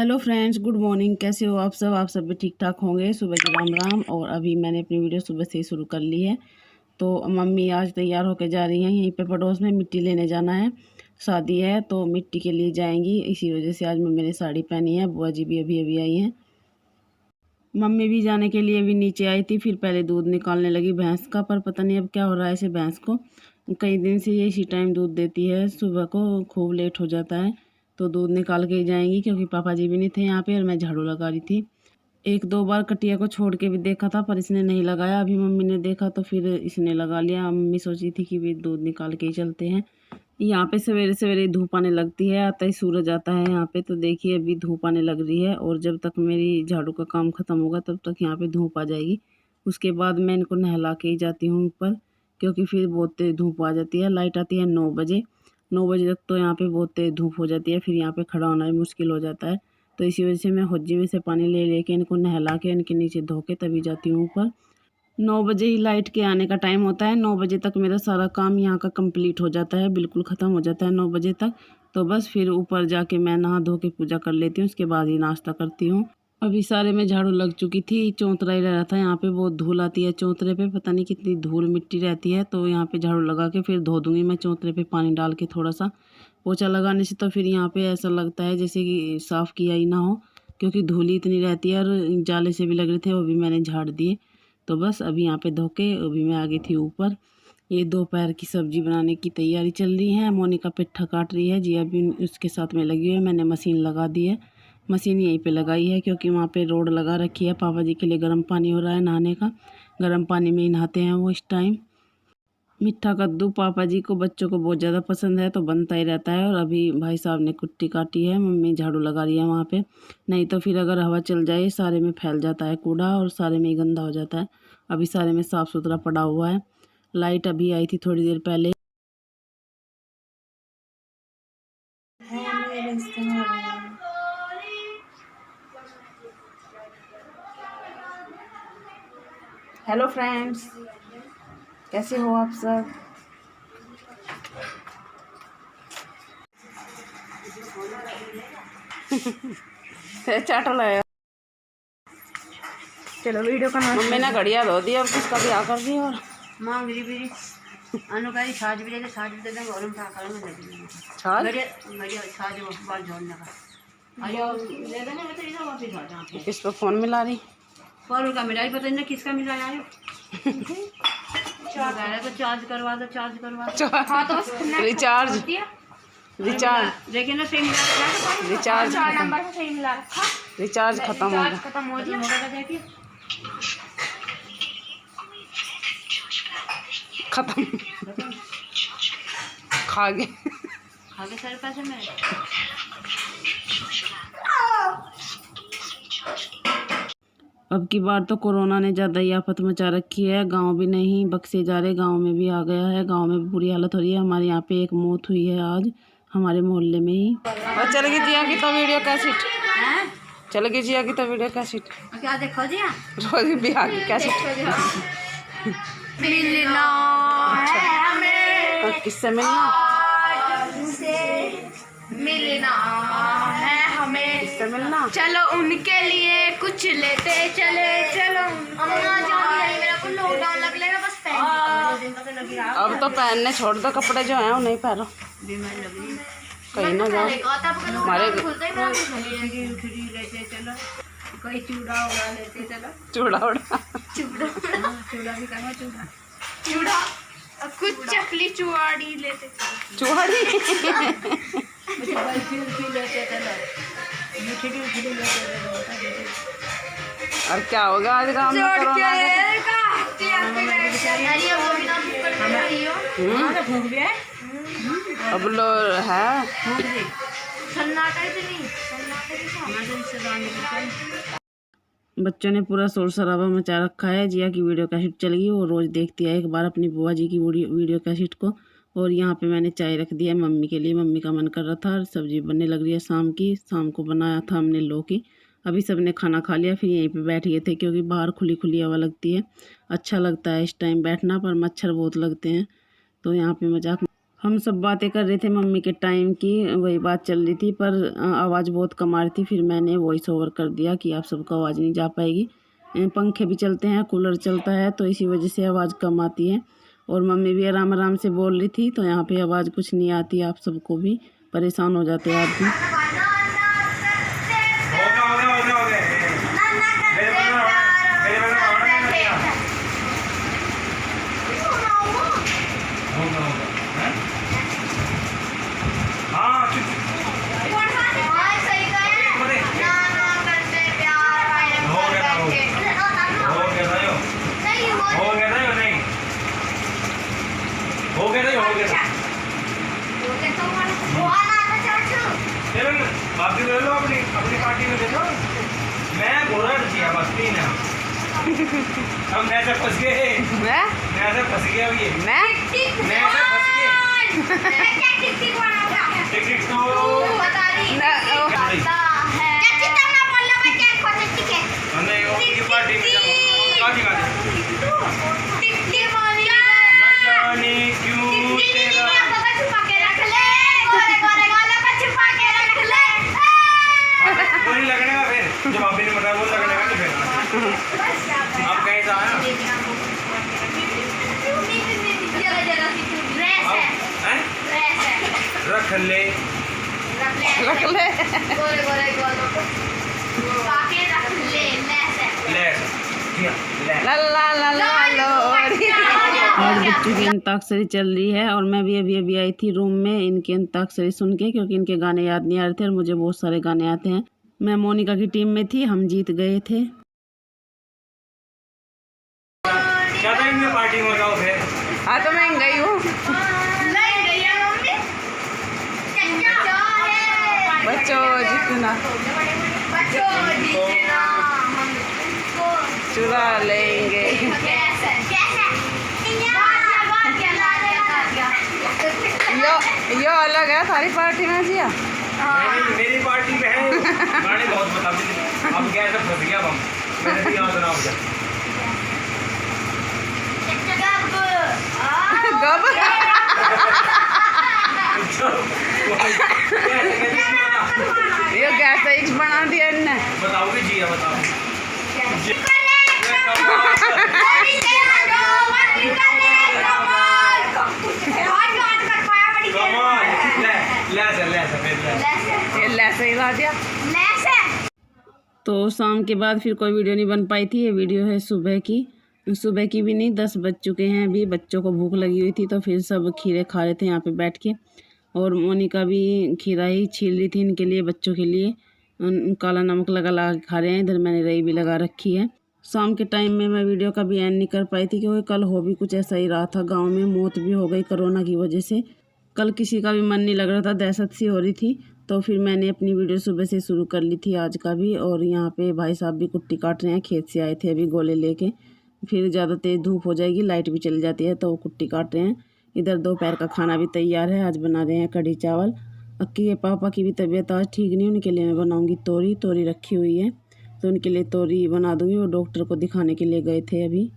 Hello friends, good morning. कैसे हो आप सब भी ठीक ठाक होंगे। सुबह की राम राम। और अभी मैंने अपनी वीडियो सुबह से ही शुरू कर ली है। तो मम्मी आज तैयार होकर जा रही हैं, यहीं पे पड़ोस में मिट्टी लेने जाना है। शादी है तो मिट्टी के लिए जाएंगी, इसी वजह से आज मम्मी ने साड़ी पहनी है। बुआ जी भी अभी अभी आई हैं। मम्मी भी जाने के लिए अभी नीचे आई थी, फिर पहले दूध निकालने लगी भैंस का। पर पता नहीं अब क्या हो रहा है इसे भैंस को, कई दिन से ये इसी टाइम दूध देती है। सुबह को खूब लेट हो जाता है तो दूध निकाल के ही जाएंगी, क्योंकि पापा जी भी नहीं थे यहाँ पे और मैं झाड़ू लगा रही थी। एक दो बार कटिया को छोड़ के भी देखा था पर इसने नहीं लगाया। अभी मम्मी ने देखा तो फिर इसने लगा लिया। मम्मी सोची थी कि भी दूध निकाल के ही चलते हैं। यहाँ पे सवेरे सवेरे धूप आने लगती है, आता ही सूरज आता है यहाँ पे। तो देखिए अभी धूप आने लग रही है और जब तक मेरी झाड़ू का काम ख़त्म होगा तब तक यहाँ पे धूप आ जाएगी। उसके बाद मैं इनको नहला के ही जाती हूँ ऊपर, क्योंकि फिर बहुत तेज़ धूप आ जाती है। लाइट आती है 9 बजे। 9 बजे तक तो यहाँ पे बहुत तेज़ धूप हो जाती है, फिर यहाँ पे खड़ा होना भी मुश्किल हो जाता है। तो इसी वजह से मैं होज्जी में से पानी ले लेके इनको नहला के इनके नीचे धो के तभी जाती हूँ ऊपर। 9 बजे ही लाइट के आने का टाइम होता है। 9 बजे तक मेरा सारा काम यहाँ का कंप्लीट हो जाता है, बिल्कुल ख़त्म हो जाता है 9 बजे तक। तो बस फिर ऊपर जाके मैं नहा धो के पूजा कर लेती हूँ, उसके बाद ही नाश्ता करती हूँ। अभी सारे में झाड़ू लग चुकी थी, चौंतरा ही रह रहा था। यहाँ पे बहुत धूल आती है चौंतरे पे, पता नहीं कितनी धूल मिट्टी रहती है। तो यहाँ पे झाड़ू लगा के फिर धो दूँगी मैं चौंतरे पे पानी डाल के थोड़ा सा। पोछा लगाने से तो फिर यहाँ पे ऐसा लगता है जैसे कि साफ़ किया ही ना हो, क्योंकि धूल इतनी रहती है। और जाले से भी लग रहे थे, वो भी मैंने झाड़ दिए। तो बस अभी यहाँ पे धो के अभी मैं आ गई थी ऊपर। ये दोपहर की सब्ज़ी बनाने की तैयारी चल रही है। मोनिका पेट्ठा काट रही है जी, अभी उसके साथ में लगी हुई है। मैंने मशीन लगा दी है, मशीन यहीं पे लगाई है क्योंकि वहाँ पे रोड लगा रखी है। पापा जी के लिए गर्म पानी हो रहा है नहाने का, गर्म पानी में ही नहाते हैं वो इस टाइम। मीठा कद्दू पापा जी को बच्चों को बहुत ज़्यादा पसंद है तो बनता ही रहता है। और अभी भाई साहब ने कुट्टी काटी है, मम्मी झाड़ू लगा रही है वहाँ पे। नहीं तो फिर अगर हवा चल जाए सारे में फैल जाता है कूड़ा और सारे में ही गंदा हो जाता है। अभी सारे में साफ़ सुथरा पड़ा हुआ है। लाइट अभी आई थी थोड़ी देर पहले। हेलो फ्रेंड्स, कैसे हो आप सब। चाटा लाया। चलो वीडियो का मम्मी ने घड़िया धो दी, अब किसका ब्याह कर दी। और माँ मेरी अनुकारी छाछ भी दे देंगे और हम क्या करेंगे लगी छाछ बढ़िया छाछ वो बाल झोड़ने का आयो ले देंगे। मैं तो इधर वापस आ जाऊँ किस पे फ़ोन मिला रही। कॉल का मिला ही पता नहीं किसका मिला यार। तो चार्ज करवा दो हाँ तो बस रिचार्ज लेकिन ना सही मिला रिचार्ज नंबर से सही मिला रखा। रिचार्ज खत्म हो गया। खत्म हो गया खत्म खा गए सारे पैसे मेरे। अब की बार तो कोरोना ने ज़्यादा ही आफत मचा रखी है। गांव भी नहीं बक्से जा रहे, गांव में भी आ गया है। गांव में भी बुरी हालत हो रही है। हमारे यहाँ पे एक मौत हुई है आज हमारे मोहल्ले में ही। और चल गई जिया की तो वीडियो कैसेट, चल गई जिया की तो वीडियो कैसेट। क्या देखो जी रोज बिहार की कैसेट। मिलना है हमें, किससे मिलना मिलना है हमें, किससे मिलना। चलो उनके लिए कुछ लेते चले। चलो मेरा को लॉकडाउन लग लेगा बस अब तो पहनने छोड़ दो, कपड़े जो हैं वो नहीं पहनो, कहीं ना जाओ। हमारे कोई चूड़ा उड़ा लेते चलो, चूड़ा उड़ा चूड़ा भी करवा चूड़ा कुछ चकली चुआड़ी लेते चुहाड़ी लेते चलो, और क्या होगा आज गाँव में कोरोना अब लो है बच्चों ने पूरा शोर शराबा मचा रखा है। जिया की वीडियो कैसेट चल गई, वो रोज़ देखती है एक बार अपनी बुआ जी की वीडियो कैसेट को। और यहाँ पे मैंने चाय रख दिया मम्मी के लिए, मम्मी का मन कर रहा था। सब्जी बनने लग रही है शाम को बनाया था हमने लौकी। अभी सबने खाना खा लिया, फिर यहीं पे बैठ गए थे क्योंकि बाहर खुली खुली हवा लगती है, अच्छा लगता है इस टाइम बैठना, पर मच्छर बहुत लगते हैं। तो यहाँ पे मजाक हम सब बातें कर रहे थे मम्मी के टाइम की, वही बात चल रही थी, पर आवाज़ बहुत कम आ रही थी। फिर मैंने वॉइस ओवर कर दिया कि आप सबको आवाज़ नहीं जा पाएगी। पंखे भी चलते हैं, कूलर चलता है, तो इसी वजह से आवाज़ कम आती है। और मम्मी भी आराम आराम से बोल रही थी, तो यहाँ पे आवाज़ कुछ नहीं आती। आप सबको भी परेशान हो जाते हैं आप भी। आप भी ले लो अपनी अपनी पार्टी में देखो। मैं बोल रहा था बस तीन है। हम मैं से फंस गए। मैं से फंस गया ये। मैं से फंस गए। टिक तो बता रही है। नहीं वो की पार्टी में जाओ। काजी जाने क्यों तेरा नहीं लगने का फिर जब आप भी नहीं बताया वो लगने का नहीं फिर आप कहीं से आए रख ले और बच्चों की अंताक्षरी चल रही है, और मैं भी अभी आई थी रूम में इनकी अंताक्षरी सुन के, क्योंकि इनके गाने याद नहीं आ रहे थे और मुझे बहुत सारे गाने आते हैं। मैं मोनिका की टीम में थी, हम जीत गए थे। क्या था इनमें पार्टी में जाओ फिर। हाँ तो मैं गई हूँ। बच्चों जितना चुरा लेंगे। यो अलग है सारी पार्टी में जिया। नहीं मेरी पार्टी में है गाने बहुत बता दी। अब क्या ऐसा फंस गया हम मैंने भी याद ना हो गया। गब ये गैस एक्स बना दिया इनने। बताओगे जी बताओ ला दिया। तो शाम के बाद फिर कोई वीडियो नहीं बन पाई थी। ये वीडियो है सुबह की भी नहीं, 10 बज चुके हैं अभी। बच्चों को भूख लगी हुई थी तो फिर सब खीरे खा रहे थे यहाँ पे बैठ के, और मोनिका भी खीरा ही छील रही थी इनके लिए, बच्चों के लिए। काला नमक लगा खा रहे हैं। इधर मैंने रई भी लगा रखी है। शाम के टाइम में मैं वीडियो का भी एंड नहीं कर पाई थी, क्योंकि कल हो भी कुछ ऐसा ही रहा था। गांव में मौत भी हो गई कोरोना की वजह से। कल किसी का भी मन नहीं लग रहा था, दहशत सी हो रही थी। तो फिर मैंने अपनी वीडियो सुबह से शुरू कर ली थी आज का भी। और यहाँ पे भाई साहब भी कुट्टी काट रहे हैं, खेत से आए थे अभी गोले लेके। फिर ज़्यादा तेज़ धूप हो जाएगी, लाइट भी चली जाती है, तो वो कुट्टी काट रहे हैं। इधर दोपहर का खाना भी तैयार है। आज बना रहे हैं कढ़ी चावल। अक्की के पापा की भी तबीयत आज ठीक नहीं, उनके लिए मैं बनाऊँगी तोरी रखी हुई है, तो उनके लिए तोरी बना दूँगी। वो डॉक्टर को दिखाने के लिए गए थे अभी।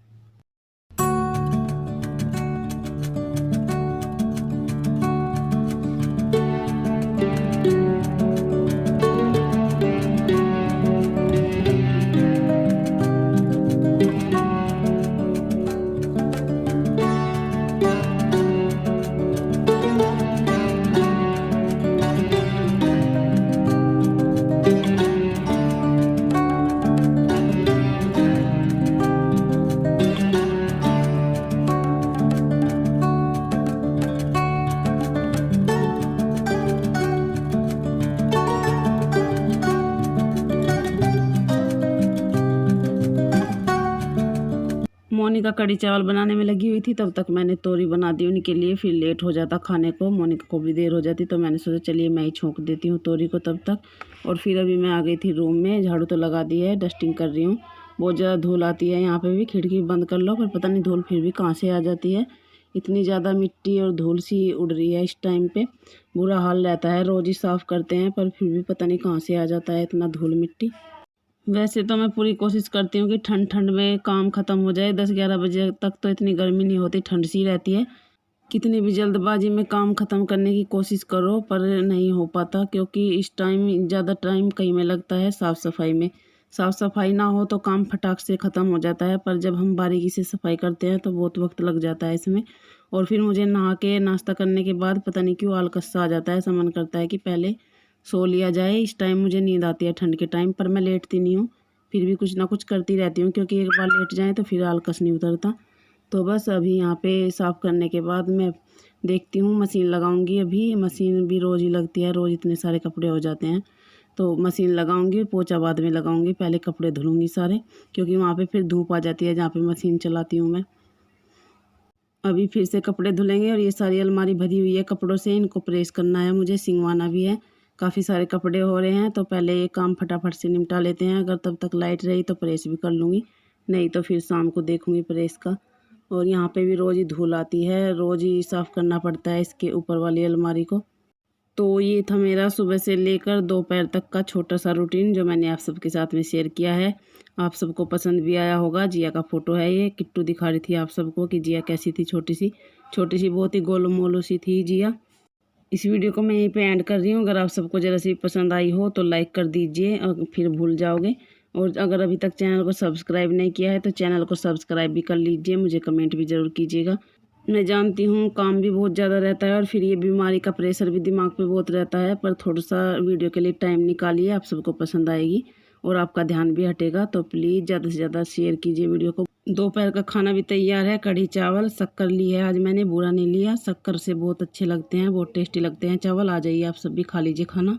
मोनिका कढ़ी चावल बनाने में लगी हुई थी, तब तक मैंने तोरी बना दी उनके लिए। फिर लेट हो जाता खाने को, मोनिका को भी देर हो जाती, तो मैंने सोचा चलिए मैं ही छोंक देती हूँ तोरी को तब तक। और फिर अभी मैं आ गई थी रूम में, झाड़ू तो लगा दी है, डस्टिंग कर रही हूँ। बहुत ज़्यादा धूल आती है यहाँ पे भी, खिड़की बंद कर लो, पर पता नहीं धूल फिर भी कहाँ से आ जाती है। इतनी ज़्यादा मिट्टी और धूल सी उड़ रही है इस टाइम पे, बुरा हाल रहता है। रोज़ ही साफ़ करते हैं, पर फिर भी पता नहीं कहाँ से आ जाता है इतना धूल मिट्टी। वैसे तो मैं पूरी कोशिश करती हूँ कि ठंड में काम ख़त्म हो जाए। 10-11 बजे तक तो इतनी गर्मी नहीं होती, ठंड सी रहती है। कितनी भी जल्दबाजी में काम ख़त्म करने की कोशिश करो पर नहीं हो पाता, क्योंकि इस टाइम ज़्यादा टाइम कहीं में लगता है साफ़ सफाई में। साफ़ सफाई ना हो तो काम फटाक से ख़त्म हो जाता है, पर जब हम बारीकी से सफाई करते हैं तो बहुत वक्त लग जाता है इसमें। और फिर मुझे नहा के नाश्ता करने के बाद पता नहीं क्यों आलस सा आ जाता है, ऐसा मन करता है कि पहले सो लिया जाए। इस टाइम मुझे नींद आती है ठंड के टाइम, पर मैं लेटती नहीं हूँ, फिर भी कुछ ना कुछ करती रहती हूँ, क्योंकि एक बार लेट जाए तो फिर आलस नहीं उतरता। तो बस अभी यहाँ पे साफ़ करने के बाद मैं देखती हूँ मशीन लगाऊंगी। अभी मशीन भी रोज़ ही लगती है, रोज़ इतने सारे कपड़े हो जाते हैं, तो मशीन लगाऊंगी। पोछा बाद में लगाऊंगी, पहले कपड़े धुलूंगी सारे, क्योंकि वहाँ पे फिर धूप आ जाती है जहाँ पे मशीन चलाती हूँ मैं। अभी फिर से कपड़े धुलेंगे। और ये सारी अलमारी भरी हुई है कपड़ों से, इनको प्रेस करना है, मुझे सिंगवाना भी है। काफ़ी सारे कपड़े हो रहे हैं, तो पहले ये काम फटाफट से निपटा लेते हैं। अगर तब तक लाइट रही तो प्रेस भी कर लूँगी, नहीं तो फिर शाम को देखूँगी प्रेस का। और यहाँ पे भी रोज़ ही धूल आती है, रोज़ ही साफ़ करना पड़ता है इसके ऊपर वाली अलमारी को। तो ये था मेरा सुबह से लेकर दोपहर तक का छोटा सा रूटीन, जो मैंने आप सबके साथ में शेयर किया है। आप सबको पसंद भी आया होगा। जिया का फ़ोटो है ये, किट्टू दिखा रही थी आप सबको कि जिया कैसी थी, छोटी सी बहुत ही गोलू मोलू सी थी जिया। इस वीडियो को मैं यहीं पे एंड कर रही हूँ। अगर आप सबको ज़रा सी पसंद आई हो तो लाइक कर दीजिए, और फिर भूल जाओगे। और अगर अभी तक चैनल को सब्सक्राइब नहीं किया है तो चैनल को सब्सक्राइब भी कर लीजिए। मुझे कमेंट भी ज़रूर कीजिएगा। मैं जानती हूँ काम भी बहुत ज़्यादा रहता है, और फिर ये बीमारी का प्रेशर भी दिमाग पे बहुत रहता है, पर थोड़ा सा वीडियो के लिए टाइम निकालिए, आप सबको पसंद आएगी और आपका ध्यान भी हटेगा। तो प्लीज़ ज़्यादा से ज़्यादा शेयर कीजिए वीडियो को। दोपहर का खाना भी तैयार है। कढ़ी चावल, शक्कर ली है आज मैंने, बूरा नहीं लिया। शक्कर से बहुत अच्छे लगते हैं, बहुत टेस्टी लगते हैं चावल। आ जाइए आप सब भी खा लीजिए खाना।